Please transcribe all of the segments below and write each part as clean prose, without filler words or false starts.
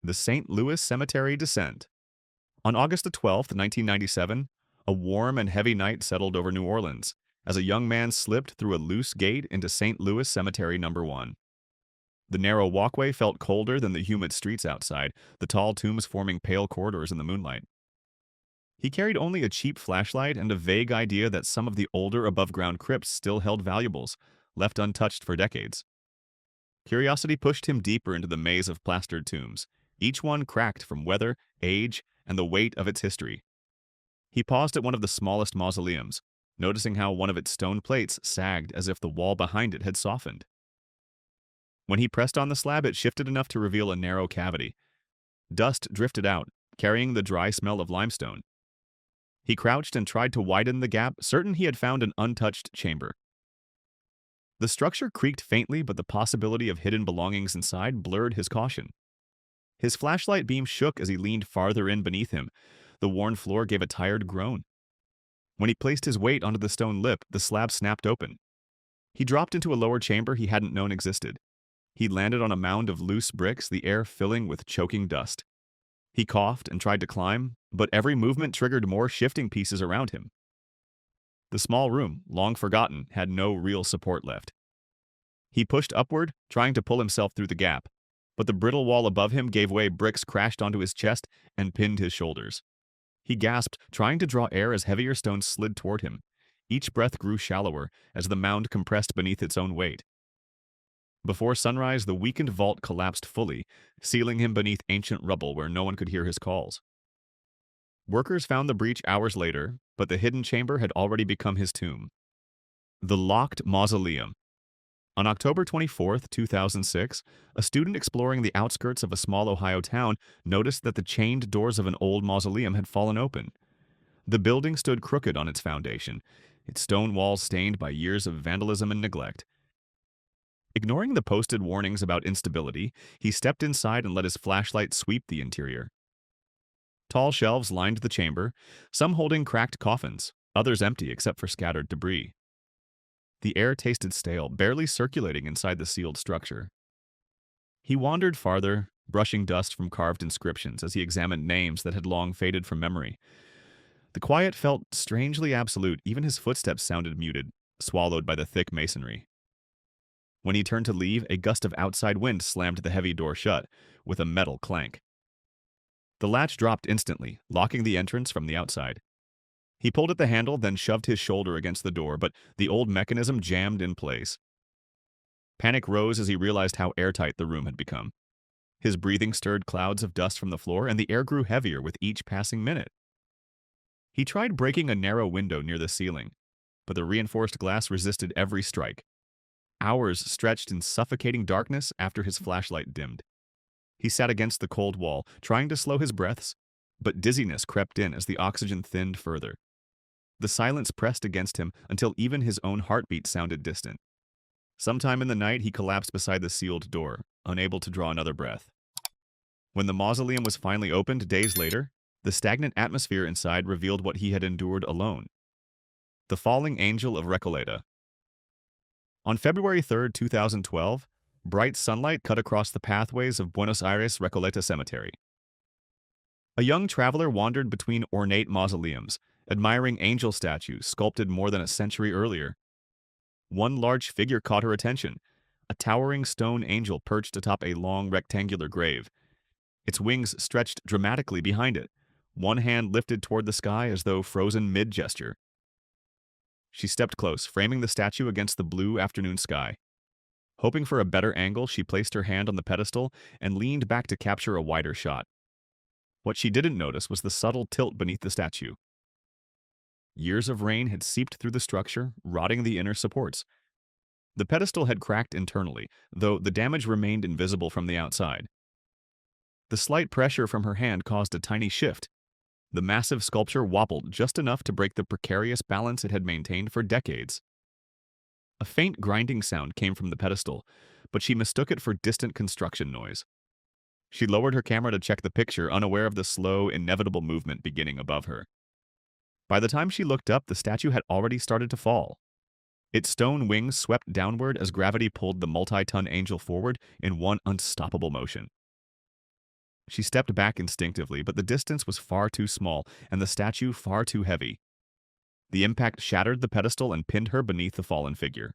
The St. Louis Cemetery Descent. On August the 12th, 1997, a warm and heavy night settled over New Orleans as a young man slipped through a loose gate into St. Louis Cemetery Number 1. The narrow walkway felt colder than the humid streets outside, the tall tombs forming pale corridors in the moonlight. He carried only a cheap flashlight and a vague idea that some of the older above-ground crypts still held valuables, left untouched for decades. Curiosity pushed him deeper into the maze of plastered tombs, each one cracked from weather, age, and the weight of its history. He paused at one of the smallest mausoleums, noticing how one of its stone plates sagged as if the wall behind it had softened. When he pressed on the slab, it shifted enough to reveal a narrow cavity. Dust drifted out, carrying the dry smell of limestone. He crouched and tried to widen the gap, certain he had found an untouched chamber. The structure creaked faintly, but the possibility of hidden belongings inside blurred his caution. His flashlight beam shook as he leaned farther in beneath him. The worn floor gave a tired groan. When he placed his weight onto the stone lip, the slab snapped open. He dropped into a lower chamber he hadn't known existed. He landed on a mound of loose bricks, the air filling with choking dust. He coughed and tried to climb, but every movement triggered more shifting pieces around him. The small room, long forgotten, had no real support left. He pushed upward, trying to pull himself through the gap, but the brittle wall above him gave way, bricks crashed onto his chest and pinned his shoulders. He gasped, trying to draw air as heavier stones slid toward him. Each breath grew shallower as the mound compressed beneath its own weight. Before sunrise, the weakened vault collapsed fully, sealing him beneath ancient rubble where no one could hear his calls. Workers found the breach hours later, but the hidden chamber had already become his tomb. The Locked Mausoleum. On October 24, 2006, a student exploring the outskirts of a small Ohio town noticed that the chained doors of an old mausoleum had fallen open. The building stood crooked on its foundation, its stone walls stained by years of vandalism and neglect. Ignoring the posted warnings about instability, he stepped inside and let his flashlight sweep the interior. Tall shelves lined the chamber, some holding cracked coffins, others empty except for scattered debris. The air tasted stale, barely circulating inside the sealed structure. He wandered farther, brushing dust from carved inscriptions as he examined names that had long faded from memory. The quiet felt strangely absolute, even his footsteps sounded muted, swallowed by the thick masonry. When he turned to leave, a gust of outside wind slammed the heavy door shut, with a metal clank. The latch dropped instantly, locking the entrance from the outside. He pulled at the handle, then shoved his shoulder against the door, but the old mechanism jammed in place. Panic rose as he realized how airtight the room had become. His breathing stirred clouds of dust from the floor, and the air grew heavier with each passing minute. He tried breaking a narrow window near the ceiling, but the reinforced glass resisted every strike. Hours stretched in suffocating darkness after his flashlight dimmed. He sat against the cold wall, trying to slow his breaths, but dizziness crept in as the oxygen thinned further. The silence pressed against him until even his own heartbeat sounded distant. Sometime in the night, he collapsed beside the sealed door, unable to draw another breath. When the mausoleum was finally opened days later, the stagnant atmosphere inside revealed what he had endured alone. The falling angel of Recoleta. On February 3, 2012, bright sunlight cut across the pathways of Buenos Aires Recoleta Cemetery. A young traveler wandered between ornate mausoleums, admiring angel statues sculpted more than a century earlier. One large figure caught her attention, a towering stone angel perched atop a long rectangular grave. Its wings stretched dramatically behind it, one hand lifted toward the sky as though frozen mid-gesture. She stepped close, framing the statue against the blue afternoon sky. Hoping for a better angle, she placed her hand on the pedestal and leaned back to capture a wider shot. What she didn't notice was the subtle tilt beneath the statue. Years of rain had seeped through the structure, rotting the inner supports. The pedestal had cracked internally, though the damage remained invisible from the outside. The slight pressure from her hand caused a tiny shift. The massive sculpture wobbled just enough to break the precarious balance it had maintained for decades. A faint grinding sound came from the pedestal, but she mistook it for distant construction noise. She lowered her camera to check the picture, unaware of the slow, inevitable movement beginning above her. By the time she looked up, the statue had already started to fall. Its stone wings swept downward as gravity pulled the multi-ton angel forward in one unstoppable motion. She stepped back instinctively, but the distance was far too small and the statue far too heavy. The impact shattered the pedestal and pinned her beneath the fallen figure.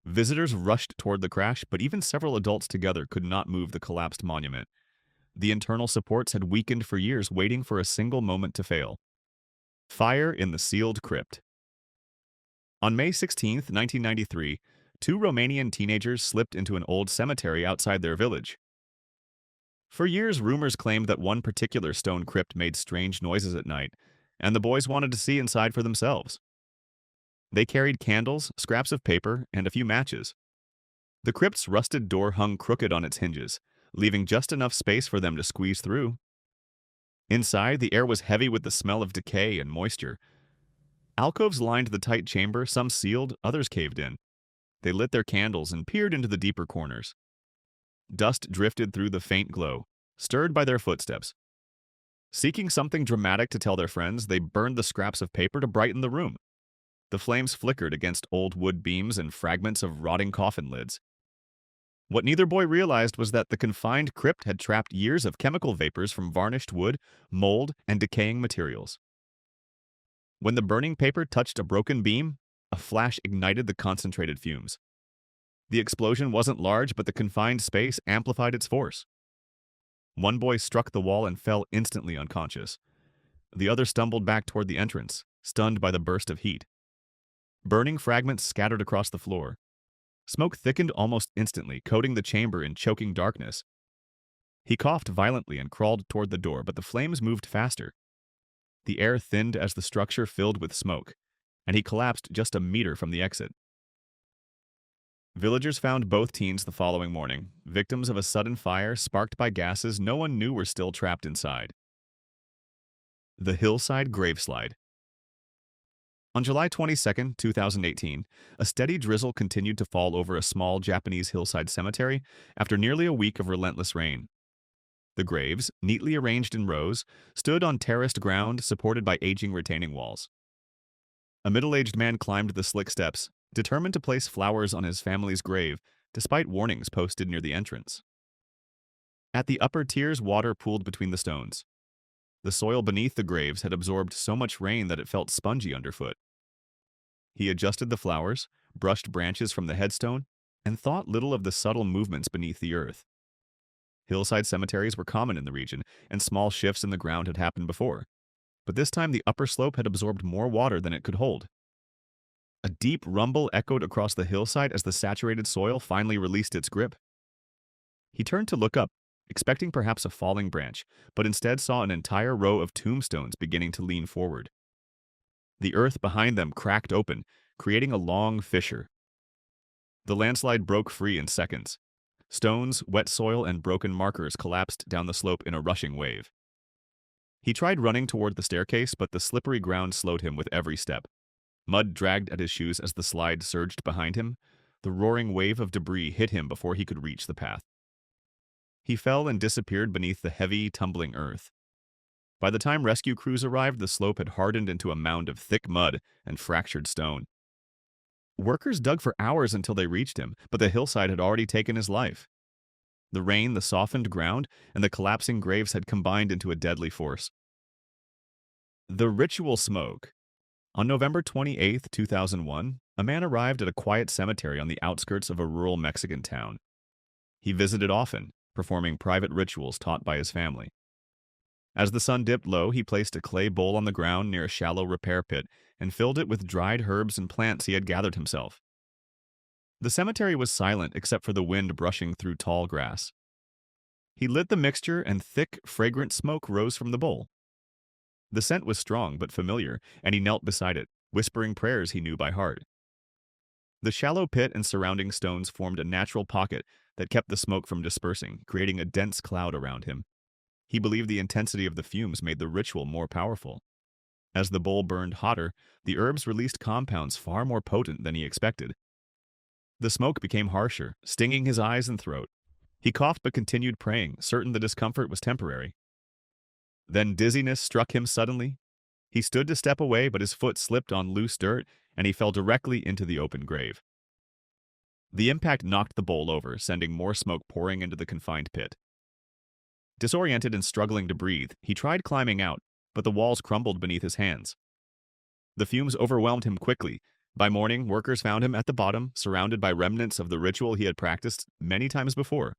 Visitors rushed toward the crash, but even several adults together could not move the collapsed monument. The internal supports had weakened for years, waiting for a single moment to fail. Fire in the sealed crypt. On May 16, 1993, two Romanian teenagers slipped into an old cemetery outside their village. For years, rumors claimed that one particular stone crypt made strange noises at night, and the boys wanted to see inside for themselves. They carried candles, scraps of paper, and a few matches. The crypt's rusted door hung crooked on its hinges, leaving just enough space for them to squeeze through. Inside, the air was heavy with the smell of decay and moisture. Alcoves lined the tight chamber, some sealed, others caved in. They lit their candles and peered into the deeper corners. Dust drifted through the faint glow, stirred by their footsteps. Seeking something dramatic to tell their friends, they burned the scraps of paper to brighten the room. The flames flickered against old wood beams and fragments of rotting coffin lids. What neither boy realized was that the confined crypt had trapped years of chemical vapors from varnished wood, mold, and decaying materials. When the burning paper touched a broken beam, a flash ignited the concentrated fumes. The explosion wasn't large, but the confined space amplified its force. One boy struck the wall and fell instantly unconscious. The other stumbled back toward the entrance, stunned by the burst of heat. Burning fragments scattered across the floor. Smoke thickened almost instantly, coating the chamber in choking darkness. He coughed violently and crawled toward the door, but the flames moved faster. The air thinned as the structure filled with smoke, and he collapsed just a meter from the exit. Villagers found both teens the following morning, victims of a sudden fire sparked by gases no one knew were still trapped inside. The hillside graveslide. On July 22, 2018, a steady drizzle continued to fall over a small Japanese hillside cemetery after nearly a week of relentless rain. The graves, neatly arranged in rows, stood on terraced ground supported by aging retaining walls. A middle-aged man climbed the slick steps, determined to place flowers on his family's grave, despite warnings posted near the entrance. At the upper tiers, water pooled between the stones. The soil beneath the graves had absorbed so much rain that it felt spongy underfoot. He adjusted the flowers, brushed branches from the headstone, and thought little of the subtle movements beneath the earth. Hillside cemeteries were common in the region, and small shifts in the ground had happened before. But this time the upper slope had absorbed more water than it could hold. A deep rumble echoed across the hillside as the saturated soil finally released its grip. He turned to look up, expecting perhaps a falling branch, but instead saw an entire row of tombstones beginning to lean forward. The earth behind them cracked open, creating a long fissure. The landslide broke free in seconds. Stones, wet soil, and broken markers collapsed down the slope in a rushing wave. He tried running toward the staircase, but the slippery ground slowed him with every step. Mud dragged at his shoes as the slide surged behind him. The roaring wave of debris hit him before he could reach the path. He fell and disappeared beneath the heavy, tumbling earth. By the time rescue crews arrived, the slope had hardened into a mound of thick mud and fractured stone. Workers dug for hours until they reached him, but the hillside had already taken his life. The rain, the softened ground, and the collapsing graves had combined into a deadly force. The ritual smoke. On November 28, 2001, a man arrived at a quiet cemetery on the outskirts of a rural Mexican town. He visited often, performing private rituals taught by his family. As the sun dipped low, he placed a clay bowl on the ground near a shallow repair pit and filled it with dried herbs and plants he had gathered himself. The cemetery was silent except for the wind brushing through tall grass. He lit the mixture and thick, fragrant smoke rose from the bowl. The scent was strong but familiar, and he knelt beside it, whispering prayers he knew by heart. The shallow pit and surrounding stones formed a natural pocket that kept the smoke from dispersing, creating a dense cloud around him. He believed the intensity of the fumes made the ritual more powerful. As the bowl burned hotter, the herbs released compounds far more potent than he expected. The smoke became harsher, stinging his eyes and throat. He coughed but continued praying, certain the discomfort was temporary. Then dizziness struck him suddenly. He stood to step away, but his foot slipped on loose dirt, and he fell directly into the open grave. The impact knocked the bowl over, sending more smoke pouring into the confined pit. Disoriented and struggling to breathe, he tried climbing out, but the walls crumbled beneath his hands. The fumes overwhelmed him quickly. By morning, workers found him at the bottom, surrounded by remnants of the ritual he had practiced many times before.